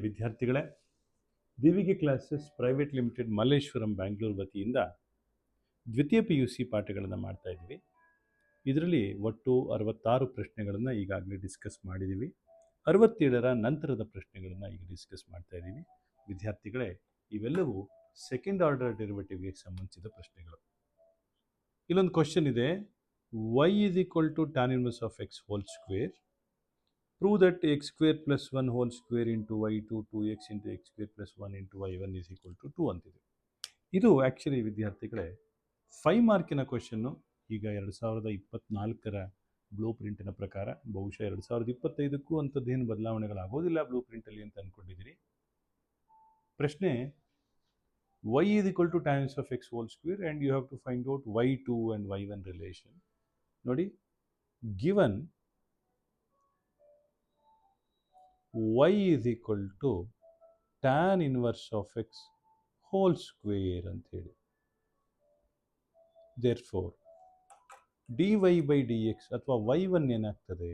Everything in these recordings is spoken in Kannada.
ವಿದ್ಯಾರ್ಥಿಗಳೇ, ದಿವಿಗೆ classes private limited Malleshwaram Bangalore ವತಿಯಿಂದ ದ್ವಿತೀಯ PUC ಪಾಠಗಳನ್ನು ಮಾಡ್ತಾ ಇದ್ದೀವಿ. ಇದರಲ್ಲಿ ಒಟ್ಟು 66 ಪ್ರಶ್ನೆಗಳನ್ನು ಈಗಾಗಲೇ ಡಿಸ್ಕಸ್ ಮಾಡಿದ್ದೀವಿ. 67ರ ನಂತರದ ಪ್ರಶ್ನೆಗಳನ್ನು ಈಗ ಡಿಸ್ಕಸ್ ಮಾಡ್ತಾ ಇದ್ದೀವಿ. ವಿದ್ಯಾರ್ಥಿಗಳೇ, ಇವೆಲ್ಲವೂ ಸೆಕೆಂಡ್ ಆರ್ಡರ್ ಡೆರಿವೇಟಿವ್ಗೆ ಸಂಬಂಧಿಸಿದ ಪ್ರಶ್ನೆಗಳು. ಇಲ್ಲೊಂದು ಕ್ವಶನ್ ಇದೆ, y = tan inverse of x whole square. Prove that x square plus 1 whole square into y2 2x into x square plus 1 into y1 is equal to 2 ಅಂತಿದೆ. ಇದು ಆ್ಯಕ್ಚುಲಿ ವಿದ್ಯಾರ್ಥಿಗಳೇ 5 ಮಾರ್ಕಿನ ಕ್ವಶನ್ನು. ಈಗ 2024ರ ಬ್ಲೂ ಪ್ರಿಂಟಿನ ಪ್ರಕಾರ ಬಹುಶಃ 2025ಕ್ಕೂ ಅಂಥದ್ದೇನು ಬದಲಾವಣೆಗಳಾಗೋದಿಲ್ಲ ಬ್ಲೂ ಪ್ರಿಂಟಲ್ಲಿ ಅಂತ ಅಂದ್ಕೊಂಡಿದ್ದೀನಿ. ಪ್ರಶ್ನೆ y = tan inverse of x whole square and you have to find out y2 and y1 relation. ನೋಡಿ, given y = tan inverse of x whole square ಅಂತ ಹೇಳಿ. Therefore, dy by dx ಅಥವಾ y1 ಏನಾಗ್ತದೆ?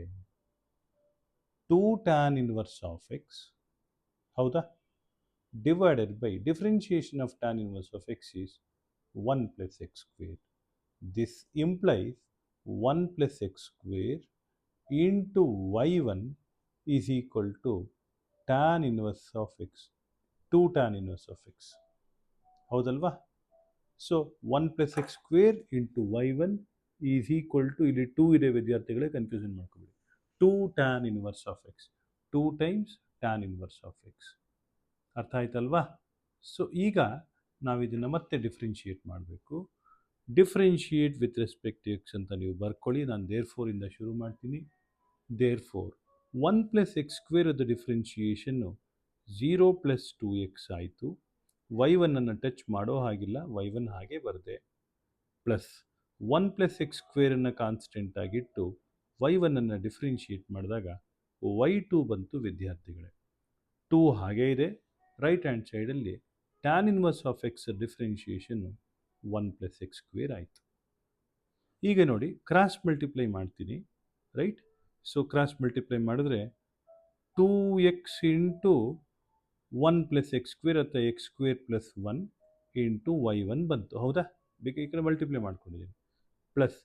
2 tan inverse of x, ಹೌದಾ? Divided by differentiation of tan inverse of x is 1 plus x square. This implies 1 plus x square into y1 is equal to tan inverse of x, 2 tan inverse of x. ಹೌದಲ್ವಾ? So 1 plus x square into y1 is equal to, ಇಲ್ಲಿ 2 ಇದೆ ವಿದ್ಯಾರ್ಥಿಗಳೇ, confusion ಮಾಡ್ಕೊಬೇಡಿ. 2 tan inverse of x, 2 times tan inverse of x. ಅರ್ಥ ಆಯ್ತಲ್ವಾ? ಸೊ ಈಗ ನಾವು ಇದನ್ನು ಮತ್ತೆ ಡಿಫ್ರೆನ್ಷಿಯೇಟ್ ಮಾಡಬೇಕು. Differentiate with respect to x ಅಂತ ನೀವು ಬರ್ಕೊಳ್ಳಿ. ನಾನು therefore ಇಂದ ಶುರು ಮಾಡ್ತೀನಿ. therefore 1 plus x square ಅದು ಡಿಫ್ರೆನ್ಷಿಯೇಷನ್ನು 0 plus 2x ಆಯಿತು. y1 ಅನ್ನು ಟಚ್ ಮಾಡೋ ಹಾಗಿಲ್ಲ, y1 ಹಾಗೆ ಬರದೆ, ಪ್ಲಸ್ 1 plus x square ಅನ್ನು ಕಾನ್ಸ್ಟೆಂಟ್ ಆಗಿಟ್ಟು y1 ಅನ್ನು ಡಿಫ್ರೆನ್ಷಿಯೇಟ್ ಮಾಡಿದಾಗ y2 ಬಂತು ವಿದ್ಯಾರ್ಥಿಗಳೇ. 2 ಹಾಗೇ ಇದೆ. ರೈಟ್ ಹ್ಯಾಂಡ್ ಸೈಡಲ್ಲಿ tan inverse of x ಡಿಫ್ರೆನ್ಷಿಯೇಷನ್ನು 1 plus x square ಆಯಿತು. ಈಗ ನೋಡಿ, ಕ್ರಾಸ್ ಮಲ್ಟಿಪ್ಲೈ ಮಾಡ್ತೀನಿ. ರೈಟ್? ಸೊ ಕ್ರಾಸ್ ಮಲ್ಟಿಪ್ಲೈ ಮಾಡಿದ್ರೆ 2x into 1 plus x square ಅಥವಾ x square plus 1 into y1 ಬಂತು. ಹೌದಾ? ಬೇಕು ಈ ಕಡೆ ಮಲ್ಟಿಪ್ಲೈ ಮಾಡ್ಕೊಂಡಿದ್ದೀನಿ. ಪ್ಲಸ್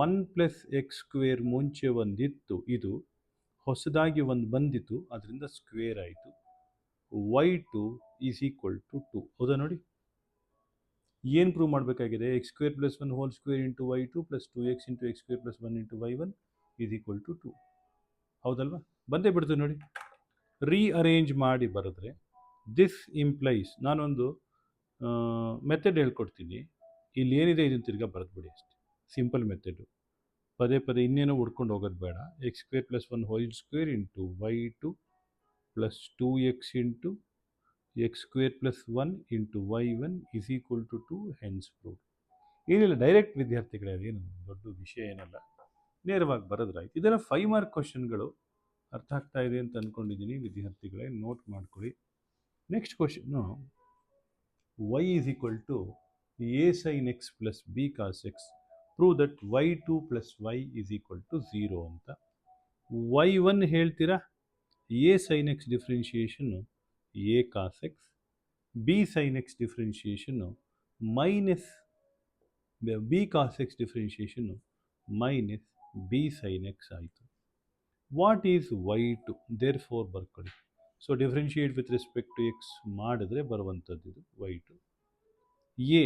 1 plus x square ಮುಂಚೆ ಒಂದಿತ್ತು, ಇದು ಹೊಸದಾಗಿ ಒಂದು ಬಂದಿತ್ತು, ಅದರಿಂದ ಸ್ಕ್ವೇರ್ ಆಯಿತು. y2 is equal to 2. ಹೌದಾ? ನೋಡಿ, ಏನು ಪ್ರೂವ್ ಮಾಡಬೇಕಾಗಿದೆ? x square plus 1 whole square into y2 plus 2x into x square plus 1 into y1 is equal to 2. ಹೌದಲ್ವಾ? ಬಂದೇ ಬಿಡ್ತು ನೋಡಿ. ರೀಅರೇಂಜ್ ಮಾಡಿ ಬರೆದ್ರೆ ದಿಸ್ ಇಂಪ್ಲೈಸ್, ನಾನೊಂದು ಮೆಥಡ್ ಹೇಳ್ಕೊಡ್ತೀನಿ. ಇಲ್ಲಿ ಏನಿದೆ ಇದನ್ನು ತಿರ್ಗಾ ಬರೆದ್ಬಿಡಿ ಅಷ್ಟೇ. Simple method. ಪದೇ ಪದೇ ಇನ್ನೇನೋ ಹುಡ್ಕೊಂಡು ಹೋಗೋದು ಬೇಡ. x square plus 1 whole square into y2 plus 2x into x square plus 1 into y1 is equal to 2, hence proved. ಏನಿಲ್ಲ, ಡೈರೆಕ್ಟ್ ವಿದ್ಯಾರ್ಥಿಗಳೇ, ಅದೇನು ದೊಡ್ಡ ವಿಷಯ ಏನಲ್ಲ, ನೇರವಾಗಿ ಬರೋದ್ರಾಯ್ತು. ಇದೆಲ್ಲ 5 ಮಾರ್ಕ್ ಕ್ವಶನ್ಗಳು. ಅರ್ಥ ಆಗ್ತಾ ಇದೆ ಅಂತ ಅಂದ್ಕೊಂಡಿದ್ದೀನಿ ವಿದ್ಯಾರ್ಥಿಗಳೇ, ನೋಟ್ ಮಾಡ್ಕೊಳ್ಳಿ. Next question, y = a sin x plus b cos x. Prove that y2 plus y is equal to 0 ಅಂತ. y1 ಹೇಳ್ತೀರಾ, a sin x ಡಿಫ್ರೆನ್ಷಿಯೇಷನ್ನು a cos x, b sin x ಡಿಫ್ರೆನ್ಷಿಯೇಷನ್ನು ಮೈನಸ್ b cos x ಡಿಫ್ರೆನ್ಷಿಯೇಷನ್ನು ಮೈನಸ್ b sin x ಆಯಿತು. What is y2? therefore ಬರ್ಕೊಳ್ಳಿ. So differentiate with respect to x ಮಾಡಿದ್ರೆ ಬರುವಂಥದ್ದು ಇದು y2. a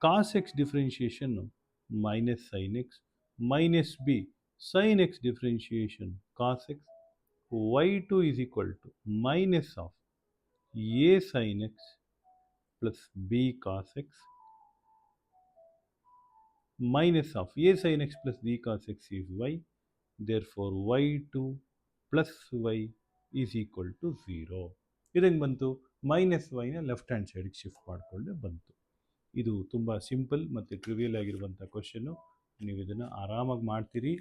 cos x ಡಿಫ್ರೆನ್ಷಿಯೇಷನ್ನು minus sin x, minus b sin x differentiation cos x. y2 is equal to minus of a sin x plus b cos x minus of a sin x plus b cos x is y. therefore y2 plus y is equal to 0. ಇದಂಗೆ ಬಂತು? ಮೈನಸ್ ವೈನ ಲೆಫ್ಟ್ ಹ್ಯಾಂಡ್ ಸೈಡಿಗೆ ಶಿಫ್ಟ್ ಮಾಡಿಕೊಂಡೆ ಬಂತು. ಇದು ತುಂಬ ಸಿಂಪಲ್ ಮತ್ತು ಟ್ರಿವಿಯಲ್ ಆಗಿರುವಂಥ ಕ್ವಶನ್ನು. ನೀವು ಇದನ್ನು ಆರಾಮಾಗಿ ಮಾಡ್ತೀರಿ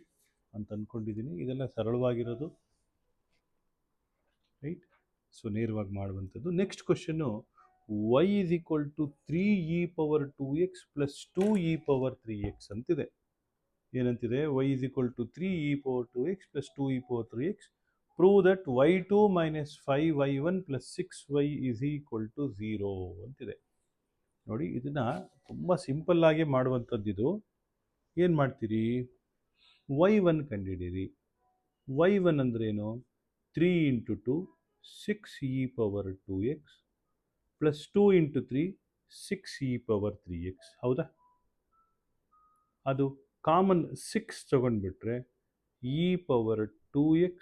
ಅಂತ ಅಂದ್ಕೊಂಡಿದ್ದೀನಿ. ಇದೆಲ್ಲ ಸರಳವಾಗಿರೋದು, ರೈಟ್? ಸೊ ನೇರವಾಗಿ ಮಾಡುವಂಥದ್ದು. Next question, y = 3e power 2x plus 2e power 3x ಅಂತಿದೆ. ಏನಂತಿದೆ? y = 3e power 2x plus 2e power 3x. Prove that y2 minus 5y1 plus 6y is equal to 0 ಅಂತಿದೆ. ನೋಡಿ, ಇದನ್ನು ತುಂಬ ಸಿಂಪಲ್ ಆಗಿ ಮಾಡುವಂಥದ್ದು. ಇದು ಏನು ಮಾಡ್ತೀರಿ, y1 ಕಂಡುಹಿಡೀರಿ. y1 ಅಂದ್ರೇನು, 3 into 2 6 e power 2x plus 2 into 3 6 e power 3x. ಹೌದಾ? ಅದು ಕಾಮನ್ 6 ತಗೊಂಡ್ಬಿಟ್ರೆ e power 2x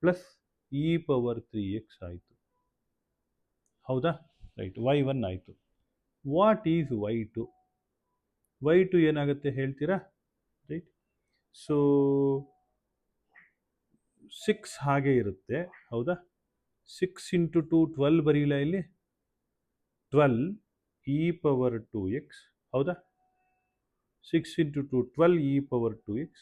plus e power 3x ಆಯಿತು. ಹೌದಾ? ರೈಟ್, y1 ಆಯಿತು. What is y2? y2 ಏನಾಗುತ್ತೆ ಹೇಳ್ತೀರಾ? ರೈಟ್, ಸೊ 6 ಹಾಗೆ ಇರುತ್ತೆ. ಹೌದಾ? 6 ಇಂಟು 2 12 ಬರೀಲ ಇಲ್ಲಿ, 12 ಇ ಪವರ್ 2x. ಹೌದಾ? 6 into 2 12 E power 2x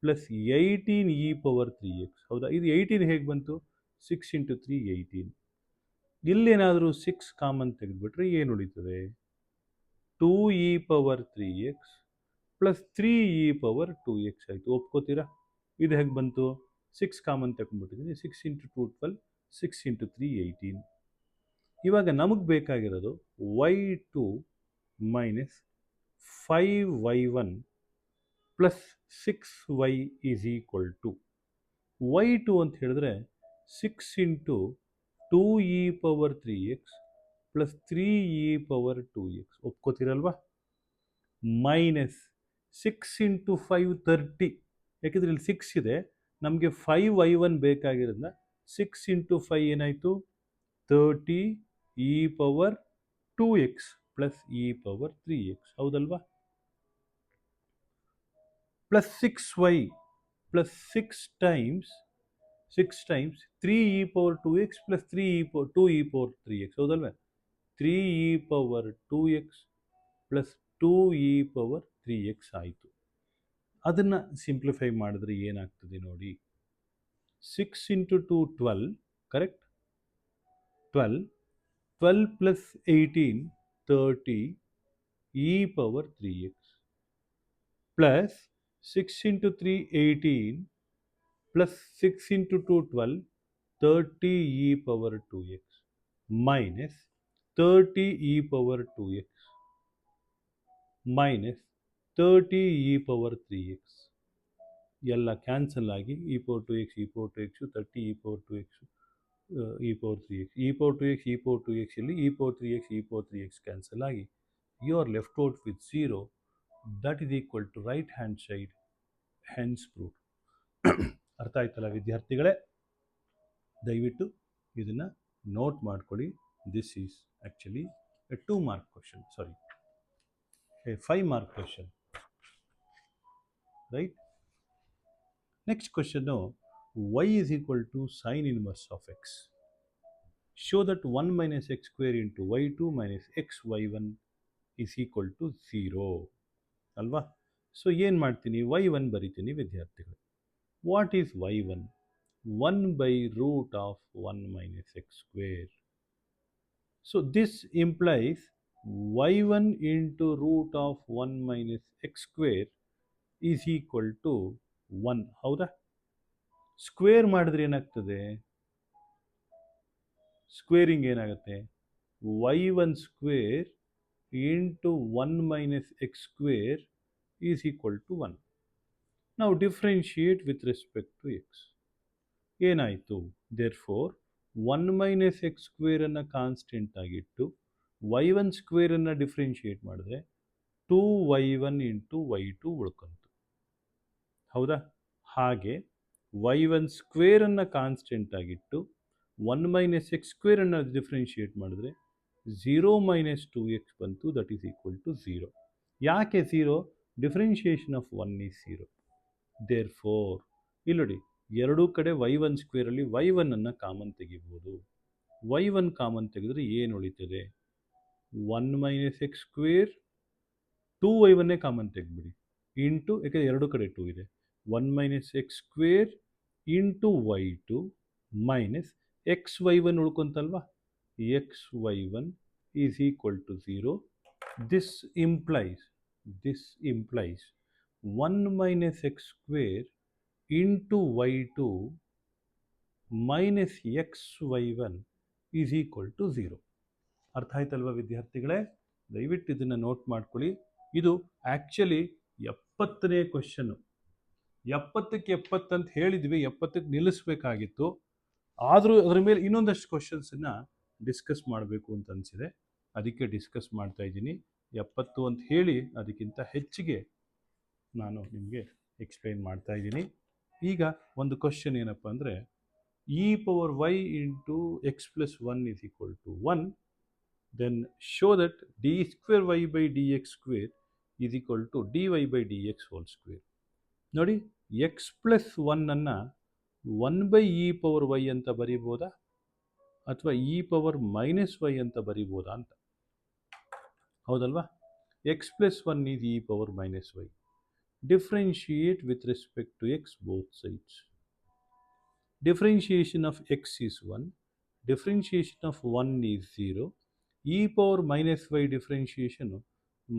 plus 18 E power 3x. ಹೌದಾ? ಇದು 18 ಹೇಗೆ ಬಂತು? 6 ಇಂಟು 3 18. ಇಲ್ಲೇನಾದರೂ 6 ಕಾಮನ್ ತೆಗೆದುಬಿಟ್ರೆ ಏನು ಉಳಿತದೆ? 2 e power 3x plus 3 e power 2x ಆಯಿತು. ಒಪ್ಕೋತೀರಾ? ಇದು ಹೇಗೆ ಬಂತು? 6 ಕಾಮನ್ ತಗೊಂಡ್ಬಿಟ್ಟಿದ್ದೀನಿ. 6 into 2 12, 6 into 3 18. ಇವಾಗ ನಮಗೆ ಬೇಕಾಗಿರೋದು y2 minus 5y1 plus 6y is equal to y2 ಅಂತ ಹೇಳಿದ್ರೆ 6 into 2 e power 3x plus 3 e power 2x. ಒಪ್ಕೋತೀರಲ್ವಾ? Minus 6 into 5 30. ಯಾಕೆಂದರೆ ಇಲ್ಲಿ 6 ಇದೆ, ನಮಗೆ 5y1 ಬೇಕಾಗಿರೋದ್ರಿಂದ 6 ಇಂಟು 5 ಏನಾಯಿತು? 30 e power 2x plus e power 3x. ಹೌದಲ್ವಾ? Plus 6y plus 6 times 3 e power 2x plus 3 e power 2 e power 3x. ಹೌದಲ್ವೇ? 3 e power 2x plus 2 e power 3x ಆಯಿತು. ಅದನ್ನು ಸಿಂಪ್ಲಿಫೈ ಮಾಡಿದ್ರೆ ಏನಾಗ್ತದೆ ನೋಡಿ. 6 into 2 12, correct? 12 plus 18 30 e power 3x plus 6 into 3 18 plus 6 into 2 12 30 e power 2x minus 30 e power 2x minus 30 e power 3x. ಎಲ್ಲ ಕ್ಯಾನ್ಸಲ್ ಆಗಿ e power 2x e power 2x 30 e power 2x e power 3x e power 2x e power 2x ಇಲ್ಲಿ e power 3x e power 3x cancel ಆಗಿ you are left out with 0. That is equal to right hand side. Hence proved. ಅರ್ಥ ಆಯ್ತಲ್ಲ ವಿದ್ಯಾರ್ಥಿಗಳೇ? ದಯವಿಟ್ಟು ಇದನ್ನು ನೋಟ್ ಮಾಡ್ಕೊಳ್ಳಿ. This is actually a 2 mark question, sorry A 5 mark question. Right? Next question, y is equal to sine inverse of x. Show that 1 minus x square into y2 minus xy1 is equal to 0. ಅಲ್ವಾ? ಸೊ ಏನು ಮಾಡ್ತೀನಿ? y1 ಬರಿತೀನಿ ವಿದ್ಯಾರ್ಥಿಗಳು. What is y1? 1 by root of 1 minus x square. So this implies y1 into root of 1 minus x square is equal to 1. ಹೌದಾ? ಸ್ಕ್ವೇರ್ ಮಾಡಿದ್ರೆ ಏನಾಗ್ತದೆ? ಸ್ಕ್ವೇರಿಂಗ್ ಏನಾಗುತ್ತೆ? y1 square into 1 minus x square is equal to 1. ನಾವು differentiate with respect to x. ಏನಾಯಿತು? ದೇರ್ ಫೋರ್ 1 ಮೈನಸ್ ಎಕ್ಸ್ ಸ್ಕ್ವೇರನ್ನು ಕಾನ್ಸ್ಟೆಂಟ್ ಆಗಿಟ್ಟು y1 ಸ್ಕ್ವೇರನ್ನು ಡಿಫ್ರೆನ್ಷಿಯೇಟ್ ಮಾಡಿದ್ರೆ 2y1 ಇಂಟು y2 ಉಳ್ಕೊಂತು. ಹೌದಾ? ಹಾಗೆ y1 ಸ್ಕ್ವೇರನ್ನು ಕಾನ್ಸ್ಟೆಂಟ್ ಆಗಿಟ್ಟು 1 ಮೈನಸ್ ಎಕ್ಸ್ ಸ್ಕ್ವೇರನ್ನು ಡಿಫ್ರೆನ್ಷಿಯೇಟ್ ಮಾಡಿದ್ರೆ 0 ಮೈನಸ್ 2x ಬಂತು. That is equal to 0. ಯಾಕೆ 0? Differentiation of 1 is 0. Therefore ಇಲ್ಲಿ ನೋಡಿ, ಎರಡೂ ಕಡೆ y1 ಸ್ಕ್ವೇರಲ್ಲಿ y1 ಕಾಮನ್ ತೆಗಿಬೋದು. y1 ಕಾಮನ್ ತೆಗೆದ್ರೆ ಏನು ಉಳಿತದೆ? 1 minus x square 2y1 common ತೆಗೆದ್ಬಿಡಿ ಇಂಟು, ಯಾಕೆಂದರೆ ಎರಡೂ ಕಡೆ 2 ಇದೆ, 1 minus x square into y2 minus x y1 ಉಳ್ಕೊಂತಲ್ವಾ, x y1 is equal to 0. This implies 1 minus x square into y2 minus x y one is equal to zero. ಅರ್ಥ ಆಯ್ತಲ್ವ ವಿದ್ಯಾರ್ಥಿಗಳೇ? ದಯವಿಟ್ಟು ಇದನ್ನು ನೋಟ್ ಮಾಡ್ಕೊಳ್ಳಿ. ಇದು ಆ್ಯಕ್ಚುಲಿ 70ನೇ ಕ್ವಶನ್ನು. 70ಕ್ಕೆ 70 ಅಂತ ಹೇಳಿದ್ವಿ, 70ಕ್ಕೆ ನಿಲ್ಲಿಸ್ಬೇಕಾಗಿತ್ತು. ಆದರೂ ಅದರ ಮೇಲೆ ಇನ್ನೊಂದಷ್ಟು ಕ್ವಶನ್ಸನ್ನು ಡಿಸ್ಕಸ್ ಮಾಡಬೇಕು ಅಂತ ಅನಿಸಿದೆ, ಅದಕ್ಕೆ ಡಿಸ್ಕಸ್ ಮಾಡ್ತಾ ಇದ್ದೀನಿ. 70 ಅಂತ ಹೇಳಿ ಅದಕ್ಕಿಂತ ಹೆಚ್ಚಿಗೆ ನಾನು ನಿಮಗೆ ಎಕ್ಸ್ಪ್ಲೈನ್ ಮಾಡ್ತಾ ಇದ್ದೀನಿ. ಈಗ ಒಂದು ಕ್ವಶನ್ ಏನಪ್ಪ ಅಂದರೆ, e power y into x plus 1 is equal to 1, then show that d square y by d x square is equal to d y by d x whole square. ನೋಡಿ, x plus 1 1 by e power y ಅಂತ ಬರೀಬೋದಾ ಅಥವಾ ಇ ಪವರ್ ಮೈನಸ್ ವೈ ಅಂತ ಬರೀಬೋದಾ ಅಂತ. ಹೌದಲ್ವಾ? X plus 1 is e power minus y. Differentiate with respect to x both sides. Differentiation of x is 1. Differentiation of 1 is 0. E power minus y differentiation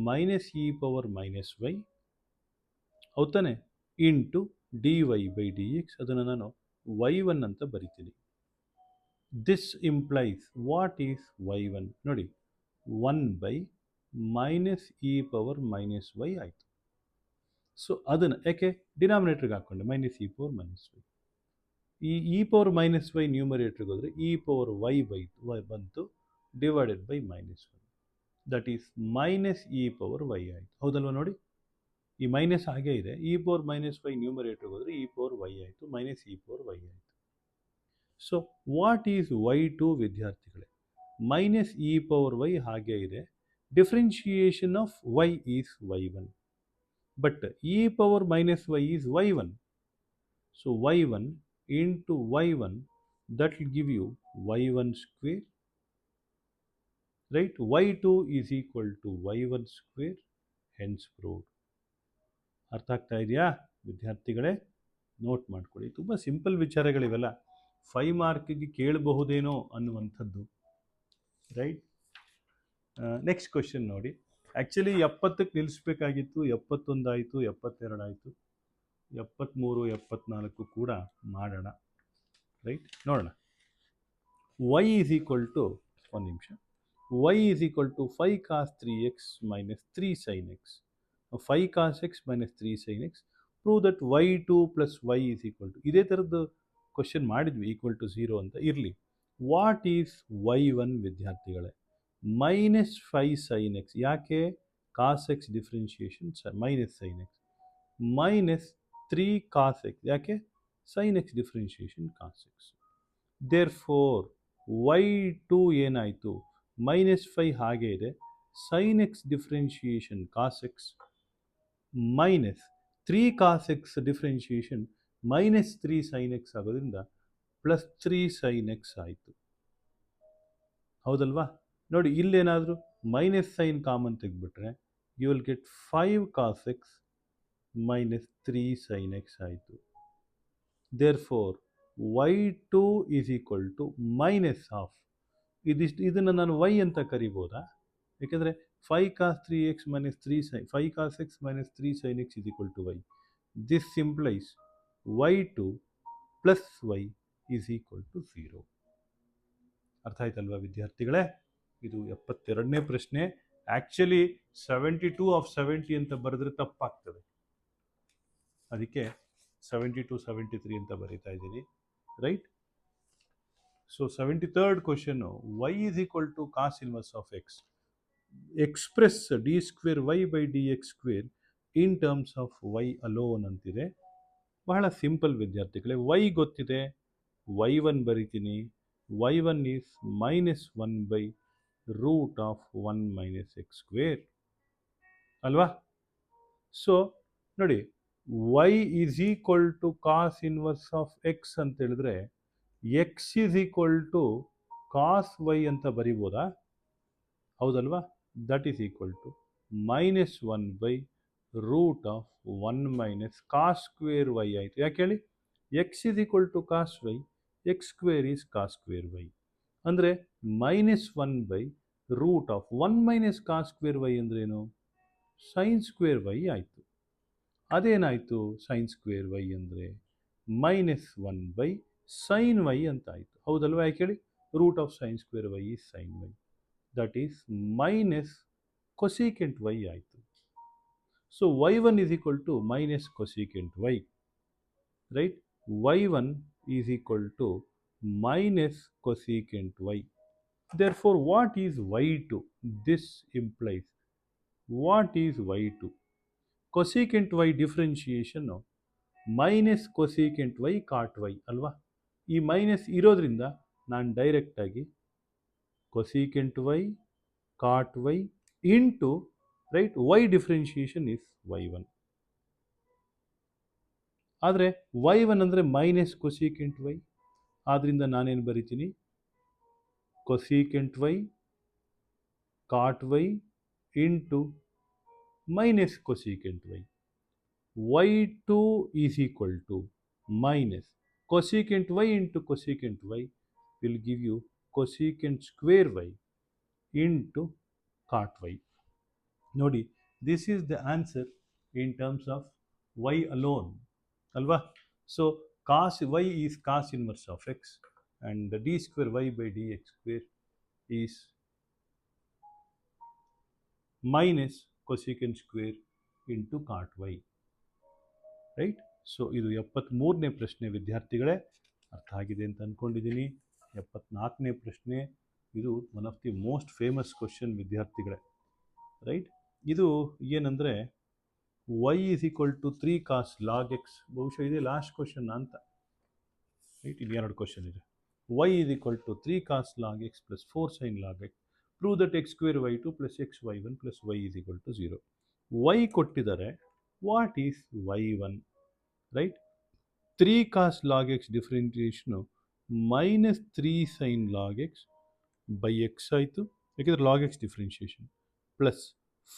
minus e power minus y ಹೌದಾನೆ into d y by d x, ಅದನ್ನು ನಾನು y1 ಅಂತ ಬರಿತೀನಿ. This implies what is y1? ನೋಡಿ, 1 by minus e power minus y ಆಯಿತು. ಸೊ ಅದನ್ನು ಯಾಕೆ ಡಿನಾಮಿನೇಟ್ರಿಗೆ ಹಾಕ್ಕೊಂಡೆ, minus e power minus y. ಈ ಇ ಪವರ್ ಮೈನಸ್ ವೈ ನ್ಯೂಮರೇಟ್ರಿಗೆ ಹೋದರೆ ಇ ಪವರ್ ವೈ ಬಂತು, divided by minus y, that is minus e power y ಆಯಿತು. ಹೌದಲ್ವ? ನೋಡಿ, ಈ ಮೈನಸ್ ಹಾಗೇ ಇದೆ. ಇ ಪವರ್ ಮೈನಸ್ ವೈ ನ್ಯೂಮರೇಟ್ರಿಗೆ ಹೋದರೆ ಇ ಪವರ್ ವೈ ಆಯಿತು, ಮೈನಸ್ ಇ ಪವರ್ ವೈ ಆಯಿತು. ಸೊ ವಾಟ್ ಈಸ್ y2 ವಿದ್ಯಾರ್ಥಿಗಳೇ? ಮೈನಸ್ ಇ ಪವರ್ ವೈ ಹಾಗೇ ಇದೆ. Differentiation of y is y1. But e power minus y is y1. So y1 into y1, that will give you y1 square. Right? y2 is equal to y1 square. Hence proved. ಅರ್ಥ ಆಗ್ತಾ ಇದೆಯಾ ವಿದ್ಯಾರ್ಥಿಗಳೇ? ನೋಟ್ ಮಾಡ್ಕೊಳ್ಳಿ. ತುಂಬ ಸಿಂಪಲ್ ವಿಚಾರಗಳಿವೆಲ್ಲ, 5 ಮಾರ್ಕಿಗೆ ಕೇಳಬಹುದೇನೋ ಅನ್ನುವಂಥದ್ದು. ರೈಟ್? ನೆಕ್ಸ್ಟ್ ಕ್ವಶನ್ ನೋಡಿ. ಆ್ಯಕ್ಚುಲಿ 70ಕ್ಕೆ ನಿಲ್ಲಿಸ್ಬೇಕಾಗಿತ್ತು, 71 ಆಯಿತು, 72 ಆಯಿತು, 73, 74 ಕೂಡ ಮಾಡೋಣ. ರೈಟ್? ನೋಡೋಣ. ವೈ ಈಸ್ ಈಕ್ವಲ್ ಟು, ಒಂದು ನಿಮಿಷ, y is equal to 5 cos 3x minus 3 sine x. 5 cos x minus 3 sine x. Prove that y2 plus y is equal to, ಇದೇ ಥರದ್ದು ಕ್ವಶನ್ ಮಾಡಿದ್ವಿ, ಈಕ್ವಲ್ ಟು 0 ಅಂತ. ಇರಲಿ. ವಾಟ್ ಈಸ್ y1 ವಿದ್ಯಾರ್ಥಿಗಳೇ? Minus 5 sine x. ಯಾಕೆ? Cos x differentiation minus sine x. Minus 3 cos x. ಯಾಕೆ? Sine x differentiation cos x. Therefore y2 ಏನಾಯಿತು? ಮೈನಸ್ 5 ಹಾಗೇ ಇದೆ. Sine x differentiation cos x minus 3 cos x differentiation minus 3 sine x ಆಗೋದ್ರಿಂದ ಪ್ಲಸ್ 3 ಸೈನ್ ಎಕ್ಸ್ ಆಯಿತು. ಹೌದಲ್ವಾ? ನೋಡಿ, ಇಲ್ಲೇನಾದರೂ ಮೈನಸ್ ಸೈನ್ ಕಾಮನ್ ತೆಗೆದುಬಿಟ್ರೆ you will get 5 cos x minus 3 sine x ಆಯಿತು. Therefore y2 is equal to minus half. ಇದನ್ನು ನಾನು y ಅಂತ ಕರಿಬೋದಾ? ಯಾಕೆಂದರೆ 5 cos 3x minus 3 sine 5 cos x minus 3 sine x is equal to y. This implies y2 plus y is equal to 0. ಅರ್ಥ ಆಯ್ತಲ್ವಾ ವಿದ್ಯಾರ್ಥಿಗಳೇ? ಇದು 72ನೇ ಪ್ರಶ್ನೆ. ಆ್ಯಕ್ಚುಲಿ 72 ಆಫ್ 70 ಅಂತ ಬರೆದ್ರೆ ತಪ್ಪಾಗ್ತದೆ, ಅದಕ್ಕೆ 72, 73 ಅಂತ ಬರೀತಾ ಇದ್ದೀನಿ. Right? So 73rd question, y is equal to cos inverse of x. Express d square y by d x square in terms of y alone ಅಂತಿದೆ. ಬಹಳ ಸಿಂಪಲ್ ವಿದ್ಯಾರ್ಥಿಗಳೇ. ವೈ ಗೊತ್ತಿದೆ, y1 ಬರಿತೀನಿ. y1 is minus 1 by root of 1 minus x square ಅಲ್ವಾ? ಸೊ ನೋಡಿ, y is equal to cos inverse of x ಅಂತ ಹೇಳಿದ್ರೆ x is equal to cos y ಅಂತ ಬರಿಬೋದಾ? ಹೌದಲ್ವಾ? That is equal to minus 1 by root of 1 minus cos square y ಆಯಿತು. ಯಾಕೆ ಹೇಳಿ? X is equal to cos y, x square is cos square y. ಅಂದರೆ minus 1 by root of 1 minus cos square y ಅಂದ್ರೇನು? ಸೈನ್ ಸ್ಕ್ವೇರ್ ವೈ ಆಯಿತು. ಅದೇನಾಯಿತು? ಸೈನ್ ಸ್ಕ್ವೇರ್ ವೈ ಅಂದರೆ ಮೈನಸ್ 1 ಬೈ ಸೈನ್ ವೈ ಅಂತ ಆಯಿತು. ಹೌದಲ್ವಾ? ಯಾಕೆ ಹೇಳಿ? Root of sine square y is sine y. That is minus cosecant Y ಆಯಿತು. So y1 is equal to minus cosecant y, right? y1 is equal to minus cosecant y. Therefore, what is y2? This implies what is y2? Cosecant y differentiation minus cosecant y cot y ಅಲ್ವಾ? ಈ ಮೈನಸ್ ಇರೋದ್ರಿಂದ ನಾನು ಡೈರೆಕ್ಟಾಗಿ cosecant y cot y into right y differentiation is y1. ಆದರೆ y1 ಅಂದರೆ ಮೈನಸ್ ಕೊಸಿಕೆಂಟ್ ವೈ, ಆದ್ದರಿಂದ ನಾನೇನು ಬರಿತೀನಿ? Cosecant y cot y into minus cosecant y. y2 is equal to minus cosecant y into cosecant y will give you cosecant square y into cot y. Nodi, this is the answer in terms of y alone. Alva? So cos y is cos inverse of x, and the d square y by dx square is minus cosecant square into cot y. Right? So ಇದು 73ನೇ ಪ್ರಶ್ನೆ ವಿದ್ಯಾರ್ಥಿಗಳೇ. ಅರ್ಥ ಆಗಿದೆ ಅಂತ ಅಂದ್ಕೊಂಡಿದ್ದೀನಿ. 74ನೇ ಪ್ರಶ್ನೆ, ಇದು one of the most famous question ವಿದ್ಯಾರ್ಥಿಗಳೇ. ರೈಟ್? ಇದು ಏನಂದರೆ y is equal to 3 cos log x. ಬಹುಶಃ ಇದೇ ಲಾಸ್ಟ್ ಕ್ವಶನ್ ಅಂತ. ರೈಟ್? ಇಲ್ಲಿ 2 ಕ್ವಶನ್ ಇದೆ. y is equal to 3 cos log x plus 4 sine log x. Prove that x square y2 plus x y1 plus y is equal to 0. y ಕೊಟ್ಟಿದ್ದಾರೆ. What is y1? Right? 3 cos log x differentiation minus 3 sin log x by x ಆಯಿತು, ಯಾಕೆಂದರೆ log x differentiation, plus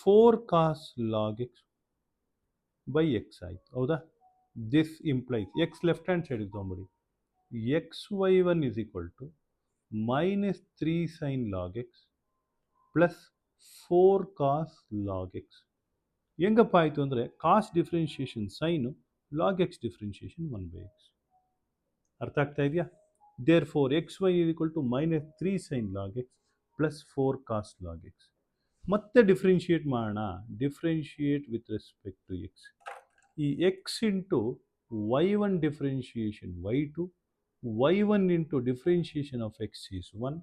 4 cos log x by x ಆಯಿತು. ಹೌದಾ? This implies x left hand ಸೈಡಿಗೆ ತೊಗೊಂಬಿಡಿ. X y1 is equal to minus 3 sin log x plus 4 cos log x. ಹೆಂಗಪ್ಪ ಆಯಿತು ಅಂದರೆ cos differentiation sine, log x differentiation 1/x. ಅರ್ಥ ಆಗ್ತಾ ಇದೆಯಾ? Therefore x y is equal to minus 3 sine log x plus 4 cos log x. ಮತ್ತೆ ಡಿಫ್ರೆನ್ಷಿಯೇಟ್ ಮಾಡೋಣ. Differentiate with respect to x. ಈ x into y1 differentiation y2, y1 into differentiation of x is 1,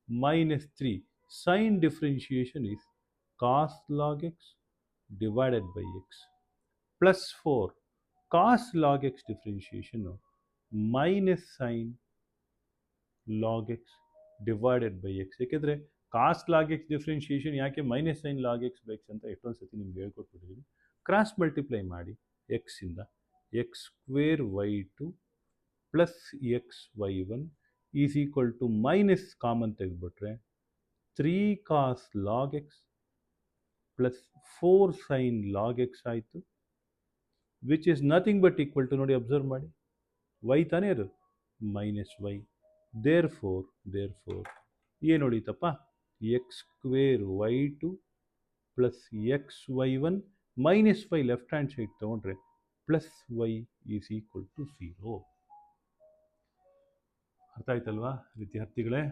minus 3 sine differentiation is cos log x divided by x plus 4 cos log x differentiation minus sin log x divided by x. ಯಾಕೆಂದರೆ ಕಾಸ್ ಲಾಗ್ ಎಕ್ಸ್ ಡಿಫ್ರೆನ್ಷಿಯೇಷನ್ ಯಾಕೆ minus sine log x by x ಅಂತ ಎಷ್ಟೊಂದು ಸತಿ ನಿಮ್ಗೆ ಹೇಳ್ಕೊಟ್ಬಿಟ್ಟಿದ್ದೀನಿ. ಕ್ರಾಸ್ ಮಲ್ಟಿಪ್ಲೈ ಮಾಡಿ ಎಕ್ಸಿಂದ x square y2 plus x y1 is equal to minus common ತೆಗೆದುಬಿಟ್ರೆ 3 cos log x plus 4 sine log x ಆಯಿತು, which is nothing but equal to, ನೋಡಿ ಅಬ್ಸರ್ವ್ ಮಾಡಿ, ವೈ ತಾನೇ ಅದು, ಮೈನಸ್ ವೈ. ದೇರ್ ಫೋರ್ ಏನು ಹೊಡೀತಪ್ಪ? X square y2 plus x y1 minus y left hand side ತೊಗೊಂಡ್ರೆ plus y is equal to 0. ಅರ್ಥ ಆಯ್ತಲ್ವಾ ವಿದ್ಯಾರ್ಥಿಗಳೇ?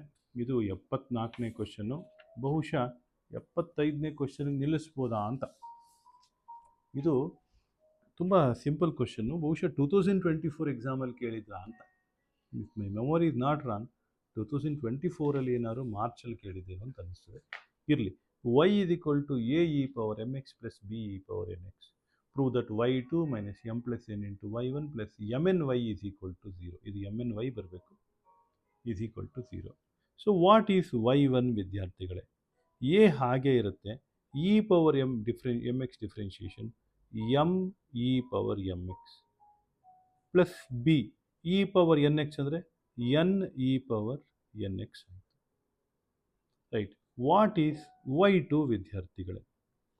ಇದು 74ನೇ ಕ್ವಶನ್ನು. ಬಹುಶಃ 75ನೇ ಕ್ವಶನ್ಗೆ ನಿಲ್ಲಿಸ್ಬೋದಾ ಅಂತ. ಇದು ತುಂಬ ಸಿಂಪಲ್ ಕ್ವಶನ್ನು. ಬಹುಶಃ 2024 ಎಕ್ಸಾಮಲ್ಲಿ ಕೇಳಿದ್ರಾ ಅಂತ. If my memory is not wrong, 2024ಅಲ್ಲಿ ಏನಾದ್ರು ಮಾರ್ಚಲ್ಲಿ ಕೇಳಿದ್ದೇನೋ ಅಂತ ಅನಿಸ್ತದೆ. ಇರಲಿ. y is equal to a e power m x plus b e power n x. Prove that y2 minus m plus n into y1 plus m n y is equal to 0. ಇದು ಎಮ್ ಎನ್ ವೈ ಬರಬೇಕು, is equal to 0. So what is y1 ವಿದ್ಯಾರ್ಥಿಗಳೇ? ಎ ಹಾಗೆ ಇರುತ್ತೆ, e power m X differentiation m e power m x plus b e power n x ಅಂದರೆ n e power n x ಆಯಿತು. ರೈಟ್? ವಾಟ್ ಈಸ್ y2 ವಿದ್ಯಾರ್ಥಿಗಳೇ?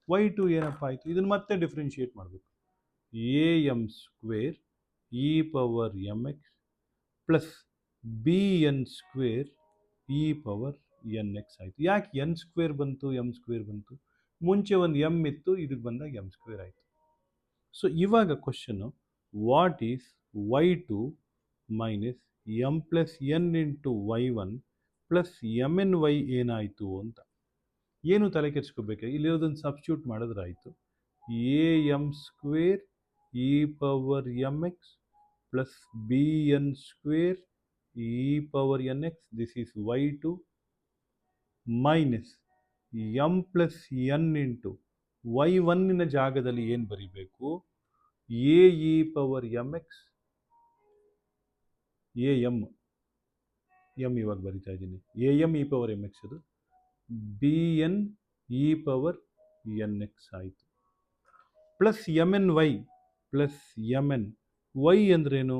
y2 ಏನಪ್ಪ ಆಯಿತು? ಇದನ್ನು ಮತ್ತೆ ಡಿಫ್ರೆನ್ಷಿಯೇಟ್ ಮಾಡಬೇಕು. A m square e power m x plus b n square e power n x ಆಯಿತು. ಯಾಕೆ ಎನ್ ಸ್ಕ್ವೇರ್ ಬಂತು, ಎಮ್ ಸ್ಕ್ವೇರ್ ಬಂತು? ಮುಂಚೆ ಒಂದು ಎಮ್ ಇತ್ತು, ಇದಕ್ಕೆ ಬಂದಾಗ ಎಮ್ ಸ್ಕ್ವೇರ್ ಆಯಿತು. ಸೊ ಇವಾಗ question, what is y2 minus m plus n into y one plus m n y ಏನಾಯಿತು ಅಂತ. ಏನು ತಲೆ ಕೆಡಿಸ್ಕೋಬೇಕು, ಇಲ್ಲಿರೋದನ್ನು ಸಬ್ಸ್ಟ್ಯೂಟ್ ಮಾಡಿದ್ರೆ ಆಯಿತು. A m square e power m x plus b n square e power n x, this is y two minus m plus n into ವೈ1ನ ಜಾಗದಲ್ಲಿ ಏನು ಬರೀಬೇಕು, a e power m x, a m ಇವಾಗ ಬರಿತಾ ಇದ್ದೀನಿ, a m e power m x, ಅದು b n e power n x ಆಯಿತು. Plus m n y, plus m n y ಅಂದ್ರೇನು,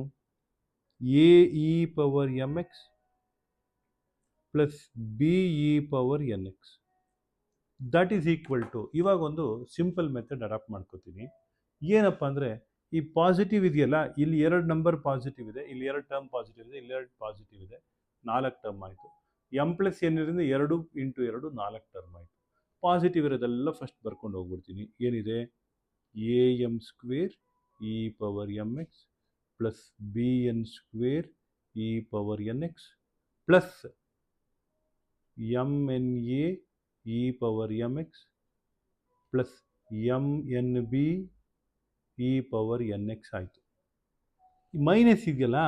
a e power m x plus b e power n x. That is equal to, ಇವಾಗ ಒಂದು ಸಿಂಪಲ್ ಮೆಥಡ್ ಅಡಾಪ್ಟ್ ಮಾಡ್ಕೋತೀನಿ. ಏನಪ್ಪ ಅಂದರೆ, ಈ ಪಾಸಿಟಿವ್ ಇದೆಯಲ್ಲ, ಇಲ್ಲಿ 2 ನಂಬರ್ ಪಾಸಿಟಿವ್ ಇದೆ, ಇಲ್ಲಿ 2 ಟರ್ಮ್ ಪಾಸಿಟಿವ್ ಇದೆ, ಇಲ್ಲಿ 2 ಪಾಸಿಟಿವ್ ಇದೆ, 4 ಟರ್ಮ್ ಆಯಿತು. ಎಮ್ ಪ್ಲಸ್ ಎನ್ ಇರೋದ್ರಿಂದ 2 ಇಂಟು 2 4 ಟರ್ಮ್ ಆಯಿತು. ಪಾಸಿಟಿವ್ ಇರೋದೆಲ್ಲ ಫಸ್ಟ್ ಬರ್ಕೊಂಡು ಹೋಗ್ಬಿಡ್ತೀನಿ. ಏನಿದೆ, A m square e power m x plus b n square e power n X plus m n a e power m x plus m n b e power n x ಆಯಿತು. ಮೈನಸ್ ಇದೆಯಲ್ಲ,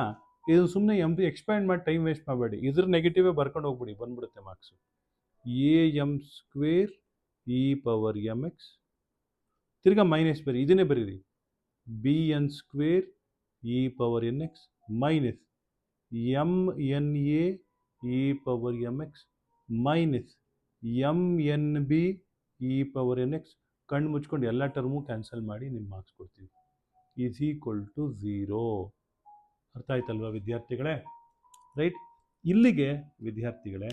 ಇದು ಸುಮ್ಮನೆ ಎಕ್ಸ್ಪ್ಯಾಂಡ್ ಮಾಡಿ ಟೈಮ್ ವೇಸ್ಟ್ ಮಾಡಬೇಡಿ, ಇದ್ರ ನೆಗೆಟಿವೇ ಬರ್ಕೊಂಡು ಹೋಗ್ಬಿಡಿ, ಬಂದ್ಬಿಡುತ್ತೆ marks. A m square e power m x, ತಿರ್ಗಾ ಮೈನಸ್ ಬರೀ, ಇದನ್ನೇ ಬರೀರಿ, b n square e power n x minus m n a e power m x minus m n b e power n x. ಕಣ್ಣು ಮುಚ್ಕೊಂಡು ಎಲ್ಲ ಟರ್ಮು ಕ್ಯಾನ್ಸಲ್ ಮಾಡಿ ನಿಮ್ಮ ಮಾರ್ಕ್ಸ್ ಕೊಡ್ತೀವಿ. Is equal to 0. ಅರ್ಥ ಆಯ್ತಲ್ವಾ ವಿದ್ಯಾರ್ಥಿಗಳೇ? ರೈಟ್. ಇಲ್ಲಿಗೆ ವಿದ್ಯಾರ್ಥಿಗಳೇ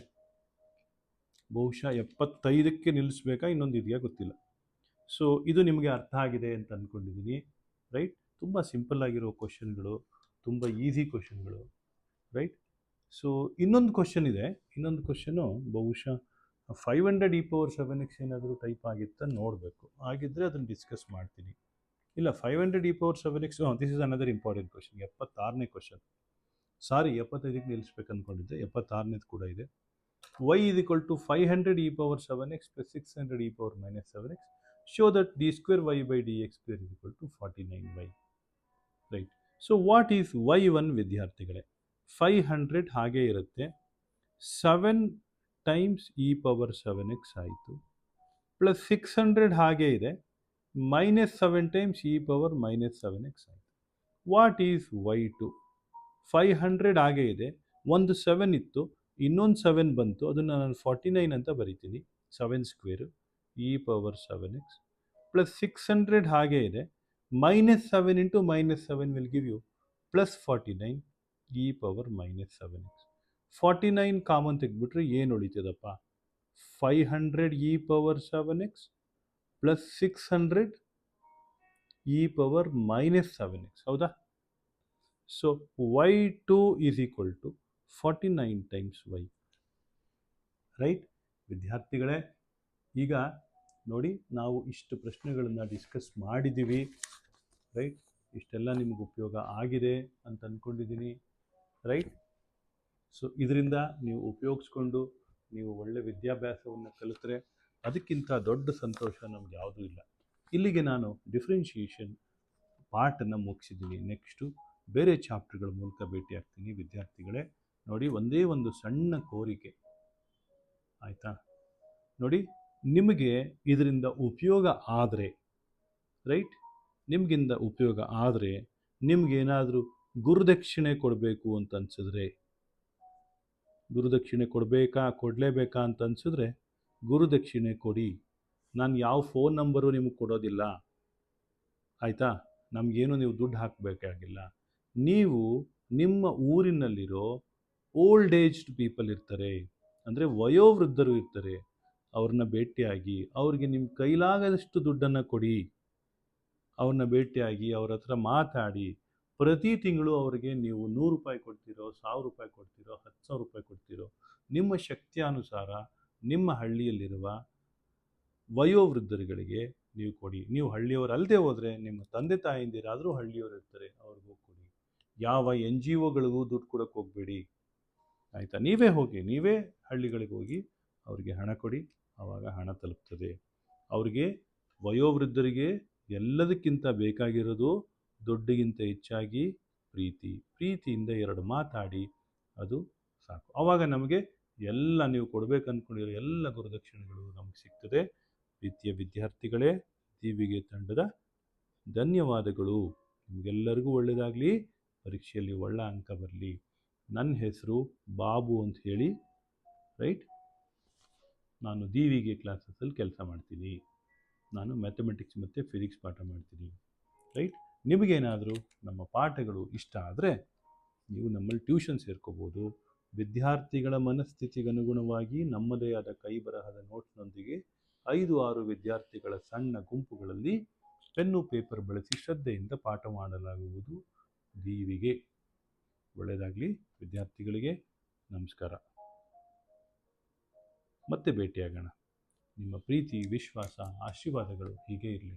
ಬಹುಶಃ 75ಕ್ಕೆ ನಿಲ್ಲಿಸ್ಬೇಕಾ, ಇನ್ನೊಂದು ಇದೆಯಾ ಗೊತ್ತಿಲ್ಲ. ಸೊ ಇದು ನಿಮಗೆ ಅರ್ಥ ಆಗಿದೆ ಅಂತ ಅಂದ್ಕೊಂಡಿದ್ದೀನಿ. ರೈಟ್. ತುಂಬ ಸಿಂಪಲ್ ಆಗಿರೋ ಕ್ವಶನ್ಗಳು, ತುಂಬ ಈಸಿ ಕ್ವಶನ್ಗಳು. ರೈಟ್. ಸೊ ಇನ್ನೊಂದು ಕ್ವಶನ್ ಇದೆ, ಇನ್ನೊಂದು ಕ್ವಶನು ಬಹುಶಃ 500 ಇ ಪವರ್ 7x ಏನಾದರೂ ಟೈಪ್ ಆಗಿತ್ತ ನೋಡಬೇಕು, ಆಗಿದ್ದರೆ ಅದನ್ನು ಡಿಸ್ಕಸ್ ಮಾಡ್ತೀನಿ. ಇಲ್ಲ, 500 e power 7x, this is another important question. 76ನೇ ಕ್ವಶನ್, ಸಾರಿ 75ಕ್ಕೆ ನಿಲ್ಲಿಸ್ಬೇಕು ಅಂದ್ಕೊಂಡಿದ್ದೆ, 76ನೇದು ಕೂಡ ಇದೆ. y is equal to 500 e power 7x plus 600 e power minus 7x. Show that d square y by dx square is equal to 49y. Right. So what is y1 ವಿದ್ಯಾರ್ಥಿಗಳೇ? 500 ಹಾಗೆ ಇರುತ್ತೆ, 7 ಟೈಮ್ಸ್ ಇ ಪವರ್ 7x ಆಯಿತು, ಪ್ಲಸ್ 600 ಹಾಗೆ ಇದೆ, minus 7 times E power minus 7x ಆಯಿತು. What is y2? 500 ಹಾಗೆ ಇದೆ, ಒಂದು 7 ಇತ್ತು, ಇನ್ನೊಂದು 7 ಬಂತು, ಅದನ್ನು ನಾನು 49 ಅಂತ ಬರಿತೀನಿ, 7 square E power 7x plus 600 ಹಾಗೆ ಇದೆ, minus 7 into minus 7 will give you plus 49 e power minus 7x. 49 common ತೆಗೆದ್ಬಿಟ್ರೆ ಏನು ಉಳಿತದಪ್ಪ? 500 e power 7x plus 600 e power minus 7x. ಹೌದಾ? So y2 is equal to 49 times y. Right ವಿದ್ಯಾರ್ಥಿಗಳೇ? ಈಗ ನೋಡಿ, ನಾವು ಇಷ್ಟು ಪ್ರಶ್ನೆಗಳನ್ನು ಡಿಸ್ಕಸ್ ಮಾಡಿದ್ದೀವಿ. ರೈಟ್. ಇಷ್ಟೆಲ್ಲ ನಿಮ್ಗೆ ಉಪಯೋಗ ಆಗಿದೆ ಅಂತ ಅಂದ್ಕೊಂಡಿದ್ದೀನಿ. ರೈಟ್. ಸೊ ಇದರಿಂದ ನೀವು ಉಪಯೋಗಿಸ್ಕೊಂಡು ನೀವು ಒಳ್ಳೆ ವಿದ್ಯಾಭ್ಯಾಸವನ್ನು ಕಲಿತ್ರೆ ಅದಕ್ಕಿಂತ ದೊಡ್ಡ ಸಂತೋಷ ನಮ್ಗೆ ಯಾವುದೂ ಇಲ್ಲ. ಇಲ್ಲಿಗೆ ನಾನು ಡಿಫ್ರೆನ್ಷಿಯೇಷನ್ ಪಾರ್ಟನ್ನು ಮುಗಿಸಿದ್ದೀನಿ. ನೆಕ್ಸ್ಟು ಬೇರೆ ಚಾಪ್ಟರ್ಗಳ ಮೂಲಕ ಭೇಟಿ ಆಗ್ತೀನಿ ವಿದ್ಯಾರ್ಥಿಗಳೇ. ನೋಡಿ, ಒಂದೇ ಒಂದು ಸಣ್ಣ ಕೋರಿಕೆ, ಆಯಿತಾ? ನೋಡಿ, ನಿಮಗೆ ಇದರಿಂದ ಉಪಯೋಗ ಆದರೆ, ರೈಟ್, ನಿಮಗಿಂದ ಉಪಯೋಗ ಆದರೆ, ನಿಮಗೇನಾದರೂ ಗುರುದಕ್ಷಿಣೆ ಕೊಡಬೇಕು ಅಂತ ಅನಿಸಿದ್ರೆ, ಗುರುದಕ್ಷಿಣೆ ಕೊಡಲೇಬೇಕಾ ಅಂತ ಅನಿಸಿದ್ರೆ ಗುರುದಕ್ಷಿಣೆ ಕೊಡಿ. ನಾನು ಯಾವ ಫೋನ್ ನಂಬರು ನಿಮಗೆ ಕೊಡೋದಿಲ್ಲ, ಆಯಿತಾ? ನಮಗೇನು ನೀವು ದುಡ್ಡು ಹಾಕಬೇಕಾಗಿಲ್ಲ. ನೀವು ನಿಮ್ಮ ಊರಿನಲ್ಲಿರೋ ಓಲ್ಡ್ ಏಜ್ಡ್ ಪೀಪಲ್ ಇರ್ತಾರೆ, ಅಂದರೆ ವಯೋವೃದ್ಧರು ಇರ್ತಾರೆ, ಅವ್ರನ್ನ ಭೇಟಿಯಾಗಿ ಅವ್ರಿಗೆ ನಿಮ್ಮ ಕೈಲಾಗದಷ್ಟು ದುಡ್ಡನ್ನು ಕೊಡಿ. ಅವ್ರನ್ನ ಭೇಟಿಯಾಗಿ ಅವ್ರ ಹತ್ರ ಮಾತಾಡಿ, ಪ್ರತಿ ತಿಂಗಳು ಅವರಿಗೆ ನೀವು 100 ರೂಪಾಯಿ ಕೊಡ್ತೀರೋ, 1000 ರೂಪಾಯಿ ಕೊಡ್ತೀರೋ, 10,000 ರೂಪಾಯಿ ಕೊಡ್ತೀರೋ, ನಿಮ್ಮ ಶಕ್ತಿಯಾನುಸಾರ ನಿಮ್ಮ ಹಳ್ಳಿಯಲ್ಲಿರುವ ವಯೋವೃದ್ಧರುಗಳಿಗೆ ನೀವು ಕೊಡಿ. ನೀವು ಹಳ್ಳಿಯವರು ಅಲ್ಲದೆ ಹೋದರೆ ನಿಮ್ಮ ತಂದೆ ತಾಯಿಂದಿರಾದರೂ ಹಳ್ಳಿಯವರು ಇರ್ತಾರೆ, ಅವ್ರಿಗೂ ಕೊಡಿ. ಯಾವ ಎನ್ ಜಿ ಒಗಳಿಗೂ ದುಡ್ಡು ಕೊಡೋಕ್ಕೆ ಹೋಗಬೇಡಿ, ಆಯಿತಾ? ನೀವೇ ಹೋಗಿ, ನೀವೇ ಹಳ್ಳಿಗಳಿಗೆ ಹೋಗಿ ಅವರಿಗೆ ಹಣ ಕೊಡಿ, ಆವಾಗ ಹಣ ತಲುಪ್ತದೆ. ಅವ್ರಿಗೆ, ವಯೋವೃದ್ಧರಿಗೆ ಎಲ್ಲದಕ್ಕಿಂತ ಬೇಕಾಗಿರೋದು ದುಡ್ಡಿಗಿಂತ ಹೆಚ್ಚಾಗಿ ಪ್ರೀತಿಯಿಂದ ಎರಡು ಮಾತಾಡಿ, ಅದು ಸಾಕು. ಆವಾಗ ನಮಗೆ ಎಲ್ಲ ನೀವು ಕೊಡಬೇಕು ಅಂದ್ಕೊಂಡಿರೋ ಎಲ್ಲ ಗುರುದಕ್ಷಿಣೆಗಳು ನಮಗೆ ಸಿಗ್ತದೆ. ಪ್ರೀತಿಯ ವಿದ್ಯಾರ್ಥಿಗಳೇ, ದೀವಿಗೆ ತಂಡದ ಧನ್ಯವಾದಗಳು. ನಿಮಗೆಲ್ಲರಿಗೂ ಒಳ್ಳೆಯದಾಗಲಿ, ಪರೀಕ್ಷೆಯಲ್ಲಿ ಒಳ್ಳೆ ಅಂಕ ಬರಲಿ. ನನ್ನ ಹೆಸರು ಬಾಬು ಅಂತ ಹೇಳಿ, ರೈಟ್? ನಾನು ದೀವಿಗೆ ಕ್ಲಾಸಸ್ಸಲ್ಲಿ ಕೆಲಸ ಮಾಡ್ತೀನಿ. ನಾನು ಮ್ಯಾಥಮೆಟಿಕ್ಸ್ ಮತ್ತು ಫಿಸಿಕ್ಸ್ ಪಾಠ ಮಾಡ್ತೀನಿ, ರೈಟ್? ನಿಮಗೇನಾದರೂ ನಮ್ಮ ಪಾಠಗಳು ಇಷ್ಟ ಆದರೆ ನೀವು ನಮ್ಮಲ್ಲಿ ಟ್ಯೂಷನ್ ಸೇರ್ಕೋಬೋದು. ವಿದ್ಯಾರ್ಥಿಗಳ ಮನಸ್ಥಿತಿಗನುಗುಣವಾಗಿ ನಮ್ಮದೇ ಆದ ಕೈ ಬರಹದ ನೋಟ್ಸ್ನೊಂದಿಗೆ 5-6 ವಿದ್ಯಾರ್ಥಿಗಳ ಸಣ್ಣ ಗುಂಪುಗಳಲ್ಲಿ ಪೆನ್ನು ಪೇಪರ್ ಬಳಸಿ ಶ್ರದ್ಧೆಯಿಂದ ಪಾಠ ಮಾಡಲಾಗುವುದು ದೀವಿಗೆ. ಒಳ್ಳೆಯದಾಗಲಿ ವಿದ್ಯಾರ್ಥಿಗಳಿಗೆ. ನಮಸ್ಕಾರ. ಮತ್ತೆ ಭೇಟಿಯಾಗೋಣ. ನಿಮ್ಮ ಪ್ರೀತಿ, ವಿಶ್ವಾಸ, ಆಶೀರ್ವಾದಗಳು ಹೀಗೆ ಇರಲಿ.